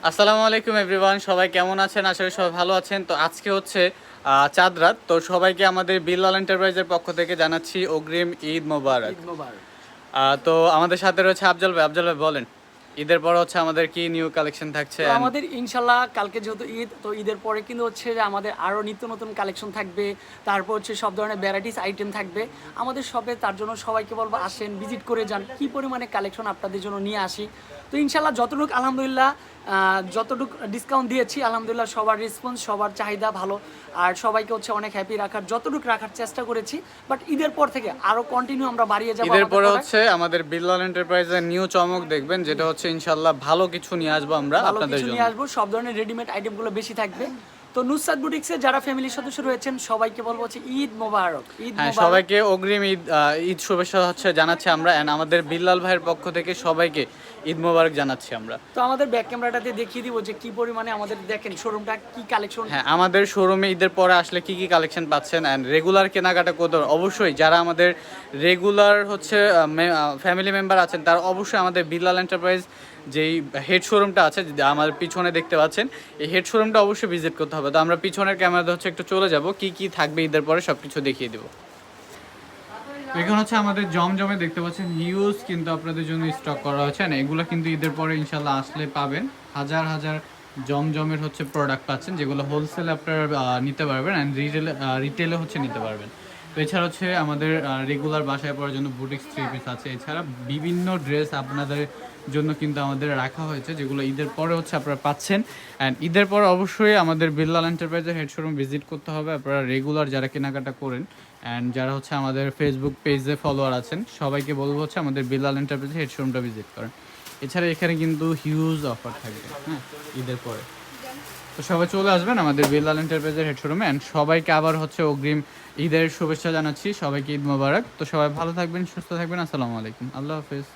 আসসালামু আলাইকুম এভরিওয়ান, সবাই কেমন আছেন? আশা করি সবাই ভালো আছেন। তো আজকে হচ্ছে চাঁদ রাত। তো সবাইকে আমাদের বিল্লাল এন্টারপ্রাইজের পক্ষ থেকে জানাচ্ছি অগ্রিম ঈদ মোবারক। ঈদ মোবারক। তো আমাদের সাথে রয়েছে আফজল ভাই। আফজল ভাই বলেন, ঈদের পর হচ্ছে আমাদের কি নিউ কালেকশন থাকছে? তো আমাদের ইনশাল্লাহ কালকে যেহেতু ঈদ, তো ঈদের পরে কিন্তু হচ্ছে যে আমাদের আরও নিত্য নতুন কালেকশন থাকবে। তারপর হচ্ছে সব ধরনের ভ্যারাইটিস আইটেম থাকবে আমাদের শপে। তার জন্য সবাইকে বলবো আসেন, ভিজিট করে যান, কি পরিমাণে কালেকশন আপনাদের জন্য নিয়ে আসি। তো ইনশাল্লাহ যতটুকু আলহামদুলিল্লাহ যতটুকু ডিসকাউন্ট দিয়েছি আলহামদুলিল্লাহ সবার রেসপন্স, সবার চাহিদা ভালো। আর সবাইকে হচ্ছে অনেক হ্যাপি রাখার যতটুকু রাখার চেষ্টা করেছি। বাট ঈদের পর থেকে আরও কন্টিনিউ আমরা বাড়িয়ে যাবো। ঈদের পরে হচ্ছে আমাদের বিল্লাল এন্টারপ্রাইজের নিউ চমক দেখবেন, যেটা হচ্ছে ইনশাল্লাহ ভালো কিছু নিয়ে আসবো আমরা আপনাদের জন্য। নিয়ে আসবো, সব ধরনের রেডিমেড আইটেমগুলো বেশি থাকবে। তো নুসরাত বুটিক্সে যারা ফ্যামিলির সদস্য রয়েছেন সবাইকে বলবো হচ্ছে ঈদ মোবারক। হ্যাঁ, সবাইকে অগ্রিম ঈদ শুভেচ্ছা হচ্ছে জানাচ্ছি আমরা, এন্ড আমাদের বিল্লাল ভাইয়ের পক্ষ থেকে সবাইকে ঈদ মোবারক জানাচ্ছি আমরা। তো আমাদের ব্যাক ক্যামেরাটাতে দেখিয়ে দিব যে কি পরিমাণে আমাদের দেখেন শোরুমটা কি কালেকশন। হ্যাঁ, আমাদের শোরুমে ঈদের পরে আসলে কি কি কালেকশন পাচ্ছেন অ্যান্ড রেগুলার কেনাকাটা করতে অবশ্যই যারা আমাদের রেগুলার হচ্ছে ফ্যামিলি মেম্বার আছেন তারা অবশ্যই আমাদের বিল্লাল এন্টারপ্রাইজ যেই হেড শোরুমটা আছে, আমাদের পিছনে দেখতে পাচ্ছেন, এই হেড শোরুমটা অবশ্যই ভিজিট করতে হবে। তো আমরা পিছনের ক্যামেরাতে হচ্ছে একটু চলে যাব, কি কি থাকবে ঈদের পরে সব কিছু দেখিয়ে দেবো। এখন হচ্ছে আমাদের জমজমে দেখতে পাচ্ছেন হিউজ কিন্তু আপনাদের জন্য স্টক করা হয়েছে, এগুলো কিন্তু ঈদের পরে ইনশাল্লাহ আসলে পাবেন। হাজার হাজার জমজমের হচ্ছে প্রোডাক্ট পাচ্ছেন, যেগুলো হোলসেলে আপনারা নিতে পারবেন অ্যান্ড রিটেলে হচ্ছে নিতে পারবেন। তো এছাড়া হচ্ছে আমাদের রেগুলার বাসায় পরার জন্য বুটিক্স থ্রি পিস আছে। এছাড়া বিভিন্ন ড্রেস আপনাদের জন্য কিন্তু আমাদের রাখা হয়েছে, যেগুলো ঈদের পরে হচ্ছে আপনারা পাচ্ছেন। অ্যান্ড ঈদের পরে অবশ্যই আমাদের বিল্লাল এন্টারপ্রাইজের হেড শোরুম ভিজিট করতে হবে। আপনারা রেগুলার যারা কেনাকাটা করেন অ্যান্ড যারা হচ্ছে আমাদের ফেসবুক পেজে ফলোয়ার আছেন সবাইকে বলবো হচ্ছে আমাদের বিল্লাল এন্টারপ্রাইজের হেড শোরুমটা ভিজিট করেন। এছাড়া এখানে কিন্তু হিউজ অফার থাকবে হ্যাঁ ঈদের পরে। তো সবাই চলে আসবেন আমাদের বিল্লাল এন্টারপ্রাইজের হেড শোরুমে, অ্যান্ড সবাইকে আবার হচ্ছে অগ্রিম ঈদের শুভেচ্ছা জানাচ্ছি। সবাইকে ঈদ মোবারক। তো সবাই ভালো থাকবেন, সুস্থ থাকবেন। আসসালামু আলাইকুম, আল্লাহ হাফেজ।